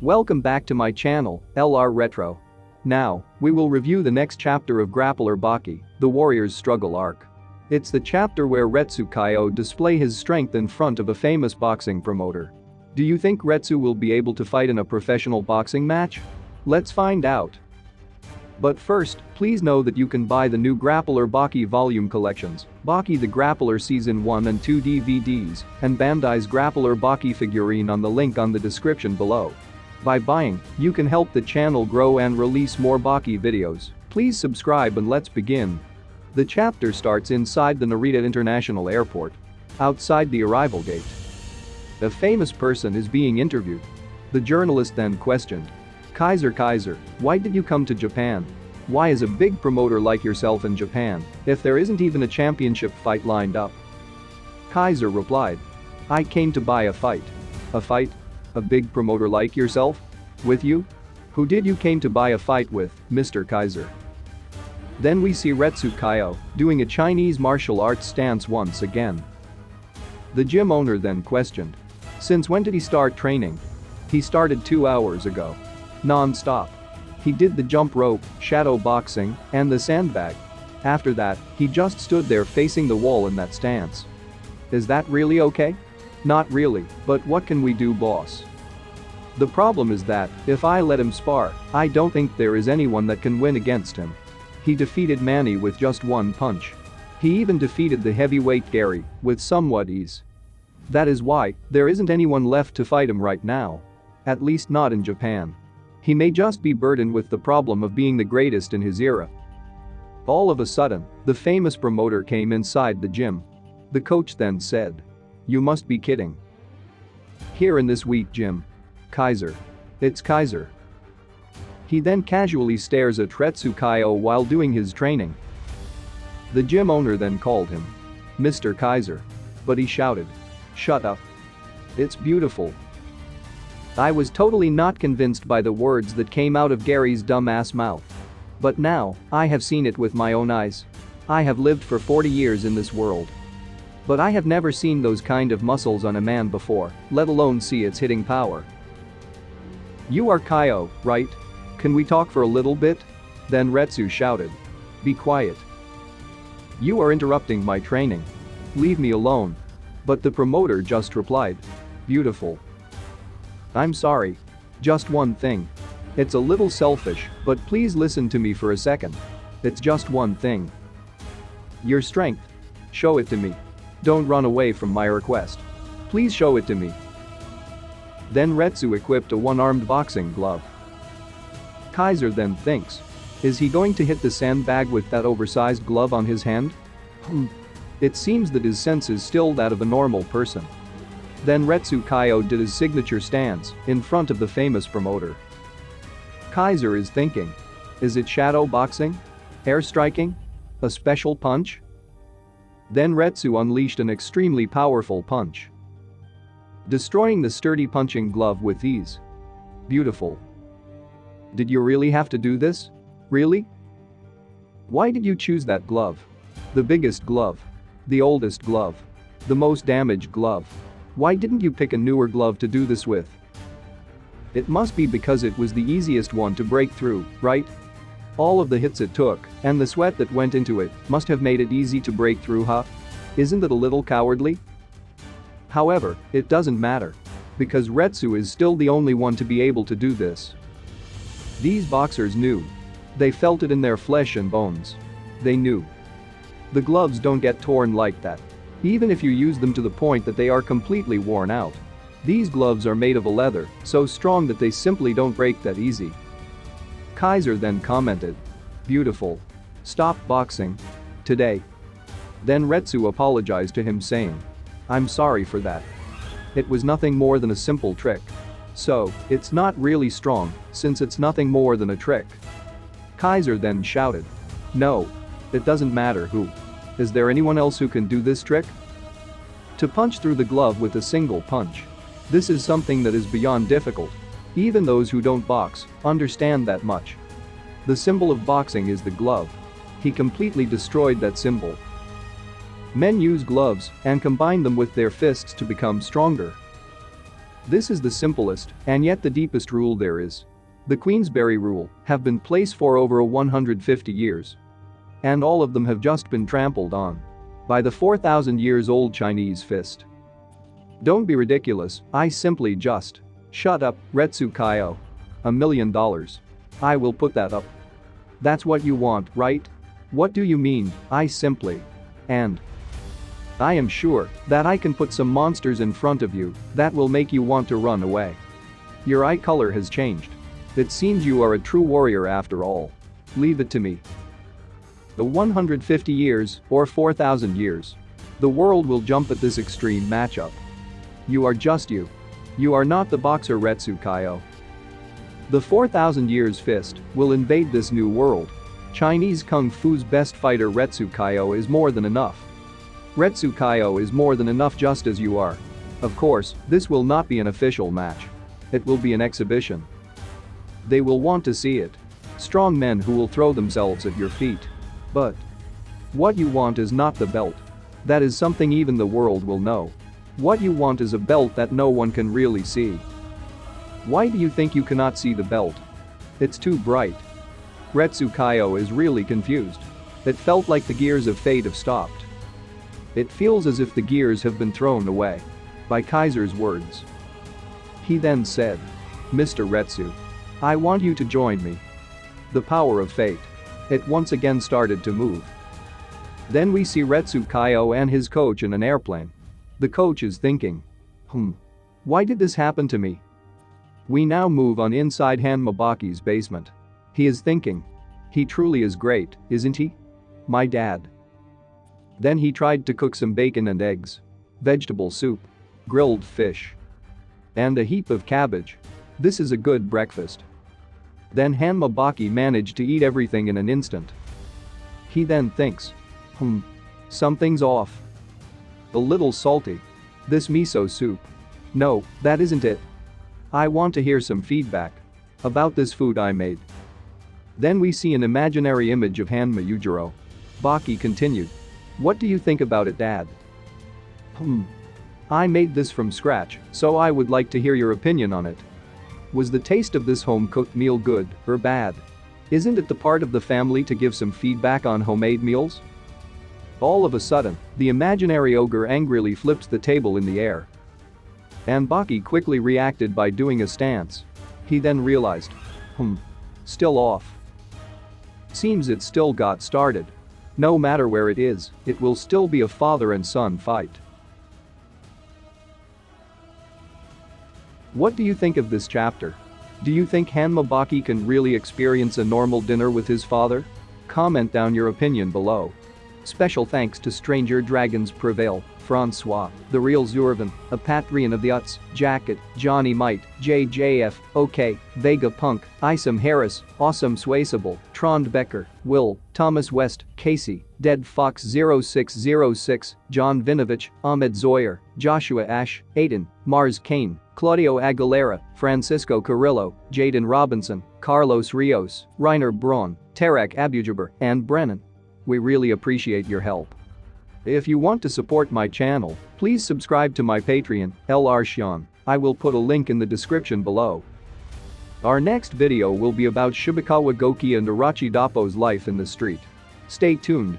Welcome back to my channel, LR Retro. Now, we will review the next chapter of Grappler Baki, the warrior's struggle arc. It's the chapter where Retsu Kaioh display his strength in front of a famous boxing promoter. Do you think Retsu will be able to fight in a professional boxing match? Let's find out. But first, please know that you can buy the new Grappler Baki volume collections, Baki the Grappler Season 1 and 2 DVDs, and Bandai's Grappler Baki figurine on the link on the description below. By buying, you can help the channel grow and release more Baki videos. Please subscribe and let's begin. The chapter starts inside the Narita International Airport. Outside the arrival gate, a famous person is being interviewed. The journalist then questioned, Kaiser, why did you come to Japan? Why is a big promoter like yourself in Japan if there isn't even a championship fight lined up? Kaiser replied, I came to buy a fight. A fight? A big promoter like yourself? With you? Who did you came to buy a fight with, Mr. Kaiser? Then we see Retsu Kaioh doing a Chinese martial arts stance once again. The gym owner then questioned, since when did he start training? He started 2 hours ago. Non-stop. He did the jump rope, shadow boxing, and the sandbag. After that, he just stood there facing the wall in that stance. Is that really okay? Not really, but what can we do, boss? The problem is that, if I let him spar, I don't think there is anyone that can win against him. He defeated Manny with just one punch. He even defeated the heavyweight Gary with somewhat ease. That is why there isn't anyone left to fight him right now. At least not in Japan. He may just be burdened with the problem of being the greatest in his era. All of a sudden, the famous promoter came inside the gym. The coach then said, you must be kidding. Here in this weak gym. Kaiser. It's Kaiser. He then casually stares at Retsu Kaioh while doing his training. The gym owner then called him Mr. Kaiser. But he shouted, shut up. It's beautiful. I was totally not convinced by the words that came out of Gary's dumbass mouth. But now, I have seen it with my own eyes. I have lived for 40 years in this world. But I have never seen those kind of muscles on a man before, let alone see its hitting power. You are Kaioh, right? Can we talk for a little bit? Then Retsu shouted. Be quiet. You are interrupting my training. Leave me alone. But the promoter just replied, beautiful. I'm sorry. Just one thing. It's a little selfish, but please listen to me for a second. It's just one thing. Your strength. Show it to me. Don't run away from my request. Please show it to me. Then Retsu equipped a one-armed boxing glove. Kaiser then thinks, is he going to hit the sandbag with that oversized glove on his hand? It seems that his sense is still that of a normal person. Then Retsu Kaioh did his signature stance in front of the famous promoter. Kaiser is thinking, is it shadow boxing? Air striking? A special punch? Then Retsu unleashed an extremely powerful punch, destroying the sturdy punching glove with ease. Beautiful. Did you really have to do this? Really? Why did you choose that glove? The biggest glove. The oldest glove. The most damaged glove. Why didn't you pick a newer glove to do this with? It must be because it was the easiest one to break through, right? All of the hits it took, and the sweat that went into it, must have made it easy to break through, huh? Isn't it a little cowardly? However, it doesn't matter. Because Retsu is still the only one to be able to do this. These boxers knew. They felt it in their flesh and bones. They knew. The gloves don't get torn like that. Even if you use them to the point that they are completely worn out. These gloves are made of a leather, so strong that they simply don't break that easy. Kaiser then commented, beautiful. Stop boxing. Today. Then Retsu apologized to him saying, I'm sorry for that. It was nothing more than a simple trick. So, it's not really strong, since it's nothing more than a trick. Kaiser then shouted, no. It doesn't matter who. Is there anyone else who can do this trick? To punch through the glove with a single punch. This is something that is beyond difficult. Even those who don't box understand that much. The symbol of boxing is the glove. He completely destroyed that symbol. Men use gloves and combine them with their fists to become stronger. This is the simplest and yet the deepest rule there is. The Queensberry rule have been placed for over 150 years. And all of them have just been trampled on by the 4,000 years old Chinese fist. Don't be ridiculous, I simply just. Shut up, Retsu Kaioh. $1 million. I will put that up. That's what you want, right? What do you mean, I simply. And I am sure that I can put some monsters in front of you that will make you want to run away. Your eye color has changed. It seems you are a true warrior after all. Leave it to me. The 150 years or 4,000 years. The world will jump at this extreme matchup. You are just you. You are not the boxer Retsu Kaioh. The 4,000 years fist will invade this new world. Chinese Kung Fu's best fighter Retsu Kaioh is more than enough. Retsu Kaioh is more than enough just as you are. Of course, this will not be an official match. It will be an exhibition. They will want to see it. Strong men who will throw themselves at your feet. But what you want is not the belt. That is something even the world will know. What you want is a belt that no one can really see. Why do you think you cannot see the belt? It's too bright. Retsu Kaioh is really confused. It felt like the gears of fate have stopped. It feels as if the gears have been thrown away. By Kaiser's words. He then said, Mr. Retsu. I want you to join me. The power of fate. It once again started to move. Then we see Retsu Kaioh and his coach in an airplane. The coach is thinking. Why did this happen to me? We now move on inside Han Mabaki's basement. He is thinking. He truly is great, isn't he? My dad. Then he tried to cook some bacon and eggs. Vegetable soup. Grilled fish. And a heap of cabbage. This is a good breakfast. Then Han Mabaki managed to eat everything in an instant. He then thinks. Something's off. A little salty. This miso soup. No, that isn't it. I want to hear some feedback about this food I made. Then we see an imaginary image of Hanma Yujiro. Baki continued. What do you think about it, Dad? I made this from scratch, so I would like to hear your opinion on it. Was the taste of this home-cooked meal good or bad? Isn't it the part of the family to give some feedback on homemade meals? All of a sudden, the imaginary ogre angrily flips the table in the air. And Baki quickly reacted by doing a stance. He then realized. Still off. Seems it still got started. No matter where it is, it will still be a father and son fight. What do you think of this chapter? Do you think Han Mabaki can really experience a normal dinner with his father? Comment down your opinion below. Special thanks to Stranger Dragons Prevail, Francois, The Real Zurvan, A Patreon of the Uts, Jacket, Johnny Might, JJF, OK, Vega Punk, Isom Harris, Awesome Swayable, Trond Becker, Will, Thomas West, Casey, Dead Fox 0606, John Vinovich, Ahmed Zoyer, Joshua Ash, Aiden, Mars Kane, Claudio Aguilera, Francisco Carrillo, Jaden Robinson, Carlos Rios, Reiner Braun, Tarek Abujaber, and Brennan. We really appreciate your help. If you want to support my channel, please subscribe to my Patreon, LR Xian. I will put a link in the description below. Our next video will be about Shibakawa Goki and Irachi Doppo's life in the street. Stay tuned.